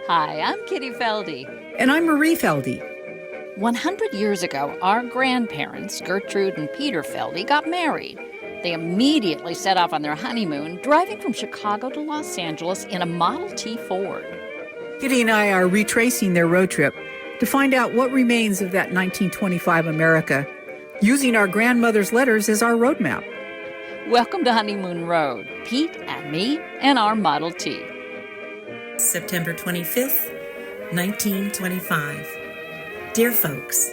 Hi, I'm Kitty Feldy. And I'm Marie Feldy. 100 years ago, our grandparents, Gertrude and Peter Feldy, got married. They immediately set off on their honeymoon, driving from Chicago to Los Angeles in a Model T Ford. Kitty and I are retracing their road trip to find out what remains of that 1925 America, using our grandmother's letters as our roadmap. Welcome to Honeymoon Road, Pete and me and our Model T. September 25th, 1925. Dear folks,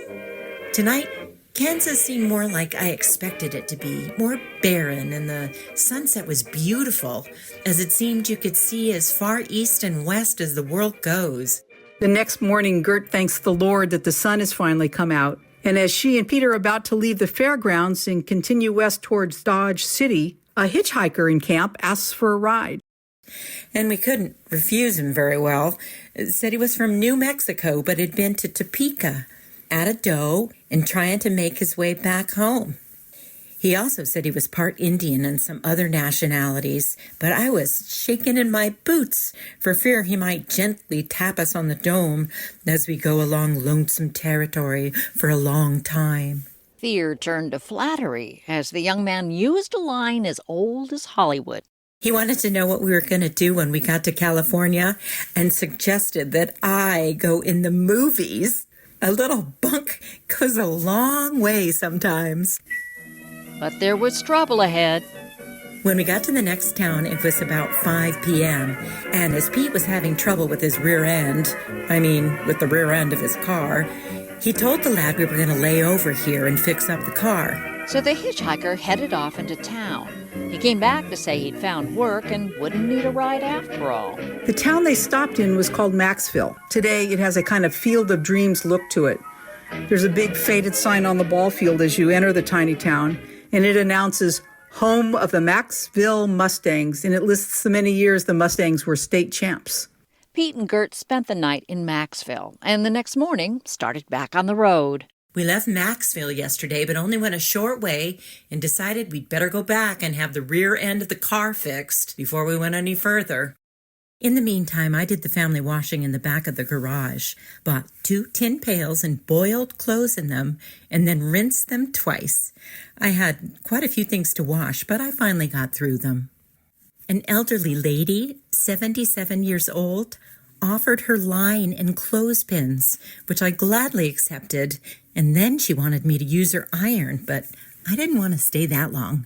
tonight, Kansas seemed more like I expected it to be, more barren, and the sunset was beautiful, as it seemed you could see as far east and west as the world goes. The next morning, Gert thanks the Lord that the sun has finally come out, and as she and Peter are about to leave the fairgrounds and continue west towards Dodge City, a hitchhiker in camp asks for a ride. And we couldn't refuse him very well. Said he was from New Mexico, but had been to Topeka, out of dough, and trying to make his way back home. He also said he was part Indian and some other nationalities, but I was shaking in my boots for fear he might gently tap us on the dome as we go along lonesome territory for a long time. Fear turned to flattery as the young man used a line as old as Hollywood. He wanted to know what we were going to do when we got to California and suggested that I go in the movies. A little bunk goes a long way sometimes. But there was trouble ahead. When we got to the next town, it was about 5 p.m., and as Pete was having trouble with his rear end, with the rear end of his car, he told the lad we were going to lay over here and fix up the car. So the hitchhiker headed off into town. He came back to say he'd found work and wouldn't need a ride after all. The town they stopped in was called Maxville. Today, it has a kind of Field of Dreams look to it. There's a big faded sign on the ball field as you enter the tiny town, and it announces home of the Maxville Mustangs, and it lists the many years the Mustangs were state champs. Pete and Gert spent the night in Maxville, and the next morning started back on the road. We left Maxville yesterday, but only went a short way and decided we'd better go back and have the rear end of the car fixed before we went any further. In the meantime, I did the family washing in the back of the garage, bought 2 tin pails and boiled clothes in them, and then rinsed them twice. I had quite a few things to wash, but I finally got through them. An elderly lady, 77 years old, offered her line and clothespins, which I gladly accepted, and then she wanted me to use her iron, but I didn't want to stay that long.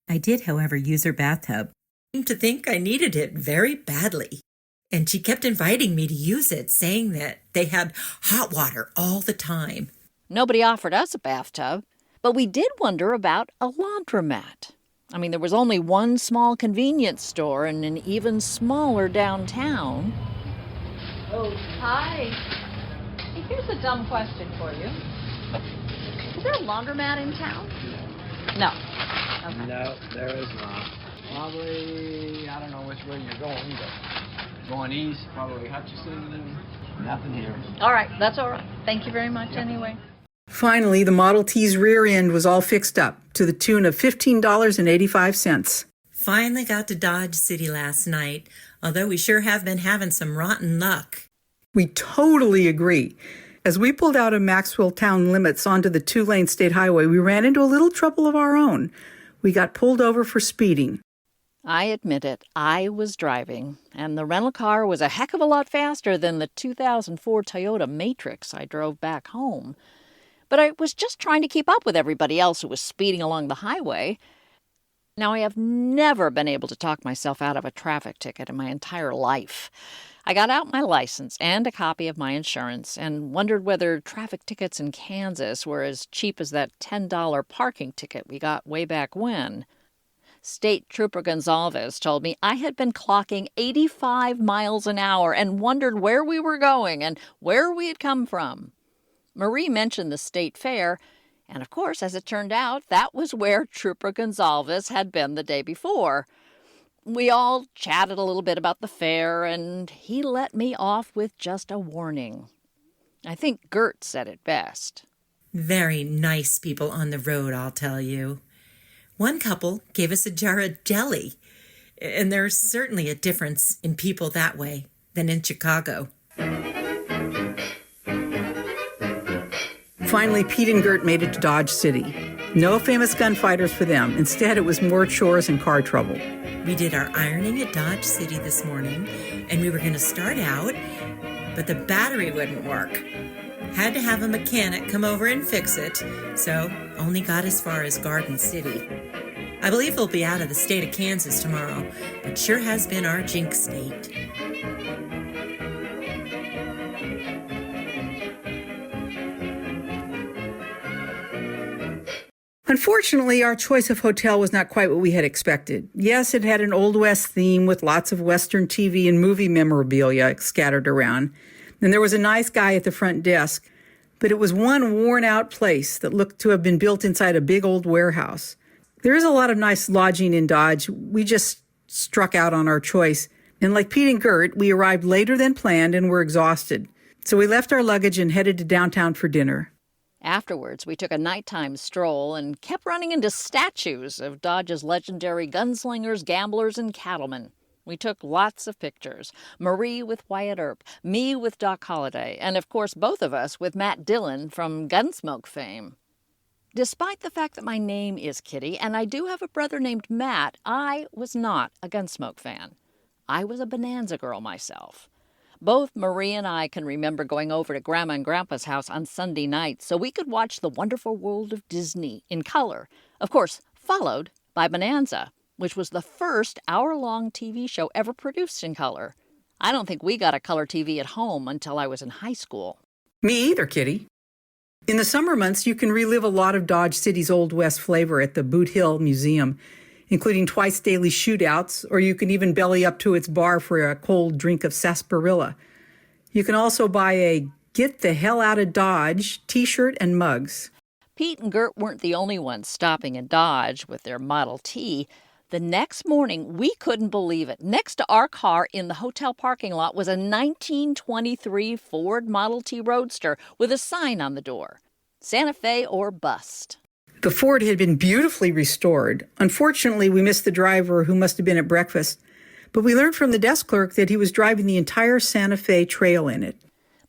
I did, however, use her bathtub. I seemed to think I needed it very badly, and she kept inviting me to use it, saying that they had hot water all the time. Nobody offered us a bathtub, but we did wonder about a laundromat. There was only one small convenience store in an even smaller downtown. Oh, hi. Hey, here's a dumb question for you. Is there a laundromat in town? No. Okay. No, there is not. Probably, I don't know which way you're going, but going east, probably Hutchinson, nothing here. All right, that's all right. Thank you very much anyway. Finally, the Model T's rear end was all fixed up to the tune of $15.85. Finally got to Dodge City last night, although we sure have been having some rotten luck. We totally agree. As we pulled out of Maxwell town limits onto the 2-lane state highway, we ran into a little trouble of our own. We got pulled over for speeding. I admit it, I was driving, and the rental car was a heck of a lot faster than the 2004 Toyota Matrix I drove back home. But I was just trying to keep up with everybody else who was speeding along the highway. Now, I have never been able to talk myself out of a traffic ticket in my entire life. I got out my license and a copy of my insurance and wondered whether traffic tickets in Kansas were as cheap as that $10 parking ticket we got way back when. State Trooper Gonzalez told me I had been clocking 85 miles an hour and wondered where we were going and where we had come from. Marie mentioned the state fair, and of course, as it turned out, that was where Trooper Gonzalez had been the day before. We all chatted a little bit about the fair, and he let me off with just a warning. I think Gert said it best. Very nice people on the road, I'll tell you. One couple gave us a jar of jelly, and there's certainly a difference in people that way. than in Chicago. Finally, Pete and Gert made it to Dodge City. No famous gunfighters for them. Instead, it was more chores and car trouble. We did our ironing at Dodge City this morning, and we were going to start out, but the battery wouldn't work. Had to have a mechanic come over and fix it, so only got as far as Garden City. I believe we'll be out of the state of Kansas tomorrow, but sure has been our jinx state. Unfortunately, our choice of hotel was not quite what we had expected. Yes, it had an Old West theme with lots of Western TV and movie memorabilia scattered around, and there was a nice guy at the front desk, but it was one worn-out place that looked to have been built inside a big old warehouse. There is a lot of nice lodging in Dodge. We just struck out on our choice, and like Pete and Gert, we arrived later than planned and were exhausted. So we left our luggage and headed to downtown for dinner. Afterwards, we took a nighttime stroll and kept running into statues of Dodge's legendary gunslingers, gamblers, and cattlemen. We took lots of pictures. Marie with Wyatt Earp, me with Doc Holliday, and of course both of us with Matt Dillon from Gunsmoke fame. Despite the fact that my name is Kitty and I do have a brother named Matt, I was not a Gunsmoke fan. I was a Bonanza girl myself. Both Marie and I can remember going over to Grandma and Grandpa's house on Sunday nights so we could watch The Wonderful World of Disney in color, of course, followed by Bonanza, which was the first hour-long TV show ever produced in color. I don't think we got a color TV at home until I was in high school. Me either, Kitty. In the summer months, you can relive a lot of Dodge City's Old West flavor at the Boot Hill Museum, including twice-daily shootouts, or you can even belly up to its bar for a cold drink of sarsaparilla. You can also buy a Get the Hell Out of Dodge t-shirt and mugs. Pete and Gert weren't the only ones stopping in Dodge with their Model T. The next morning, we couldn't believe it. Next to our car in the hotel parking lot was a 1923 Ford Model T Roadster with a sign on the door, Santa Fe or bust. The Ford had been beautifully restored. Unfortunately, we missed the driver who must have been at breakfast, but we learned from the desk clerk that he was driving the entire Santa Fe Trail in it.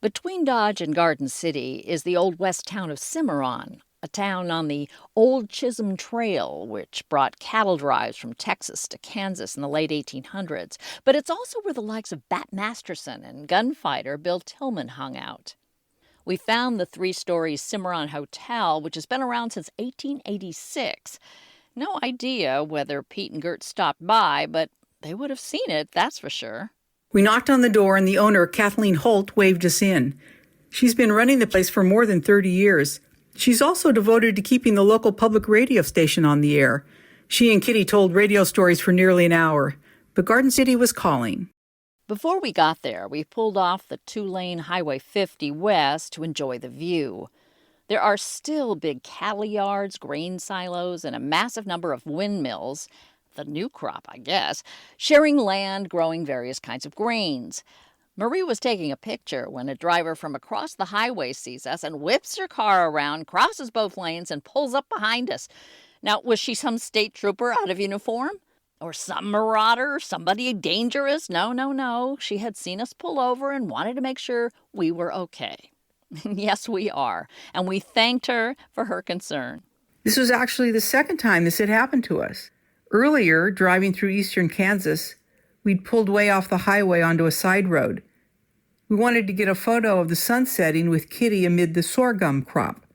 Between Dodge and Garden City is the old west town of Cimarron, a town on the old Chisholm Trail, which brought cattle drives from Texas to Kansas in the late 1800s. But it's also where the likes of Bat Masterson and gunfighter Bill Tillman hung out. We found the three-story Cimarron Hotel, which has been around since 1886. No idea whether Pete and Gert stopped by, but they would have seen it, that's for sure. We knocked on the door, and the owner, Kathleen Holt, waved us in. She's been running the place for more than 30 years. She's also devoted to keeping the local public radio station on the air. She and Kitty told radio stories for nearly an hour, but Garden City was calling. Before we got there, we pulled off the two-lane Highway 50 west to enjoy the view. There are still big cattle yards, grain silos, and a massive number of windmills, the new crop, I guess, sharing land growing various kinds of grains. Marie was taking a picture when a driver from across the highway sees us and whips her car around, crosses both lanes, and pulls up behind us. Now, was she some state trooper out of uniform? Or some marauder, somebody dangerous? No. She had seen us pull over and wanted to make sure we were okay. Yes, we are. And we thanked her for her concern. This was actually the second time this had happened to us. Earlier, driving through eastern Kansas, we'd pulled way off the highway onto a side road. We wanted to get a photo of the sun setting with Kitty amid the sorghum crop.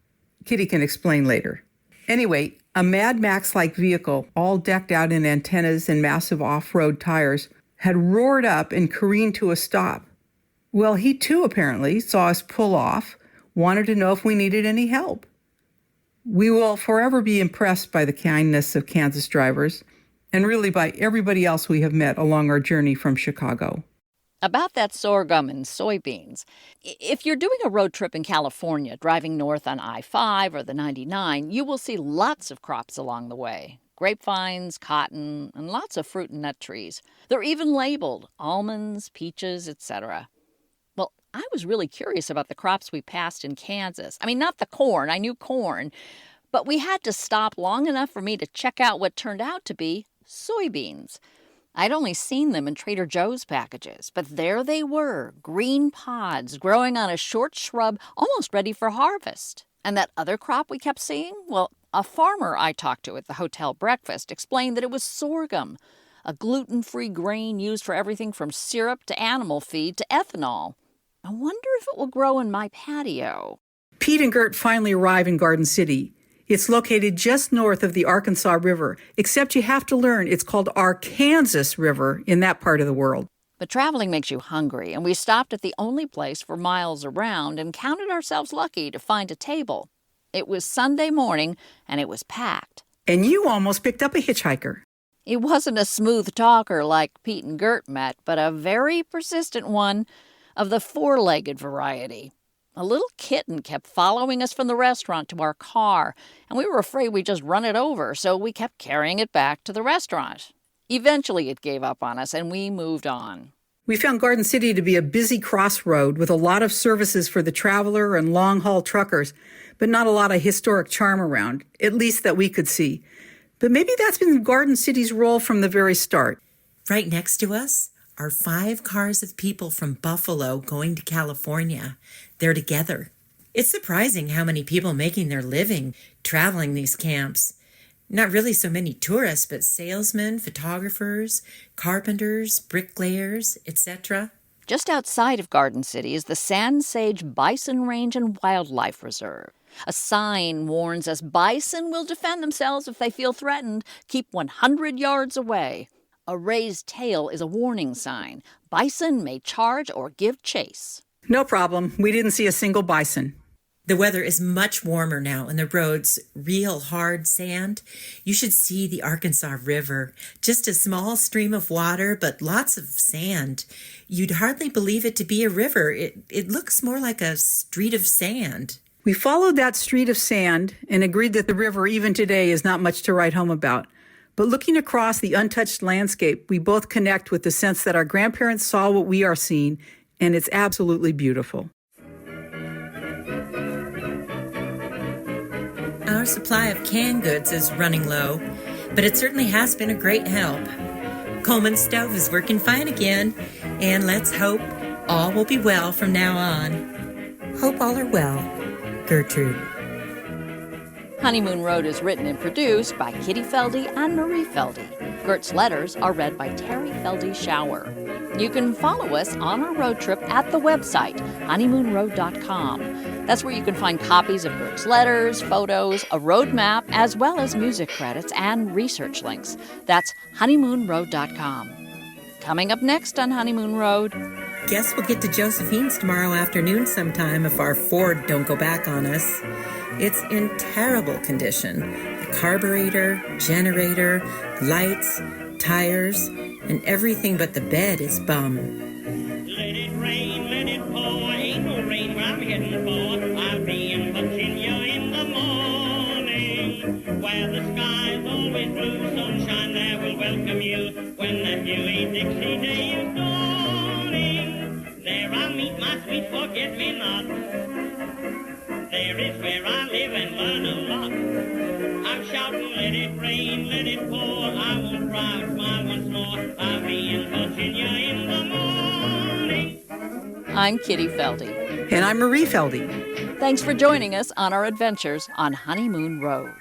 Kitty can explain later. Anyway, a Mad Max-like vehicle, all decked out in antennas and massive off-road tires, had roared up and careened to a stop. Well, he too apparently saw us pull off, wanted to know if we needed any help. We will forever be impressed by the kindness of Kansas drivers, and really by everybody else we have met along our journey from Chicago. About that sorghum and soybeans, if you're doing a road trip in California, driving north on I-5 or the 99, you will see lots of crops along the way. Grapevines, cotton, and lots of fruit and nut trees. They're even labeled almonds, peaches, etc. Well, I was really curious about the crops we passed in Kansas. I mean, not the corn. I knew corn. But we had to stop long enough for me to check out what turned out to be soybeans. I'd only seen them in Trader Joe's packages, but there they were, green pods growing on a short shrub almost ready for harvest. And that other crop we kept seeing? Well, a farmer I talked to at the hotel breakfast explained that it was sorghum, a gluten-free grain used for everything from syrup to animal feed to ethanol. I wonder if it will grow in my patio. Pete and Gert finally arrive in Garden City. It's located just north of the Arkansas River, except you have to learn it's called Arkansas River in that part of the world. But traveling makes you hungry, and we stopped at the only place for miles around and counted ourselves lucky to find a table. It was Sunday morning, and it was packed. And you almost picked up a hitchhiker. He wasn't a smooth talker like Pete and Gert met, but a very persistent one of the four-legged variety. A little kitten kept following us from the restaurant to our car, and we were afraid we'd just run it over, so we kept carrying it back to the restaurant. Eventually it gave up on us, and we moved on. We found Garden City to be a busy crossroad with a lot of services for the traveler and long-haul truckers, but not a lot of historic charm around, at least that we could see. But maybe that's been Garden City's role from the very start. Right next to us are 5 cars of people from Buffalo going to California. They're together. It's surprising how many people making their living traveling these camps. Not really so many tourists, but salesmen, photographers, carpenters, bricklayers, etc. Just outside of Garden City is the Sand Sage Bison Range and Wildlife Reserve. A sign warns us bison will defend themselves if they feel threatened. Keep 100 yards away. A raised tail is a warning sign. Bison may charge or give chase. No problem. We didn't see a single bison. The weather is much warmer now and the roads real hard sand. You should see the Arkansas River. Just a small stream of water, but lots of sand. You'd hardly believe it to be a river. It looks more like a street of sand. We followed that street of sand and agreed that the river, even today, is not much to write home about. But looking across the untouched landscape, we both connect with the sense that our grandparents saw what we are seeing, and it's absolutely beautiful. Our supply of canned goods is running low, but it certainly has been a great help. Coleman's stove is working fine again, and let's hope all will be well from now on. Hope all are well. Gertrude. Honeymoon Road is written and produced by Kitty Feldy and Marie Feldy. Gert's letters are read by Terry Feldy Shower. You can follow us on our road trip at the website, honeymoonroad.com. That's where you can find copies of Gert's letters, photos, a road map, as well as music credits and research links. That's honeymoonroad.com. Coming up next on Honeymoon Road. Guess we'll get to Josephine's tomorrow afternoon sometime if our Ford don't go back on us. It's in terrible condition. The carburetor, generator, lights, tires, and everything but the bed is bum. Let it rain, let it pour, ain't no rain where I'm heading for. I'll be in Virginia in the morning, where the sky's always blue, sunshine there will welcome you, when the Huey Dixie day is dawning. There I'll meet my sweet forget-me-not. There is where I live and learn a lot. I'm shouting, let it rain, let it pour, I won't cry or smile once more. I'll be in Virginia in the morning. I'm Kitty Feldy. And I'm Marie Feldy. Thanks for joining us on our adventures on Honeymoon Road.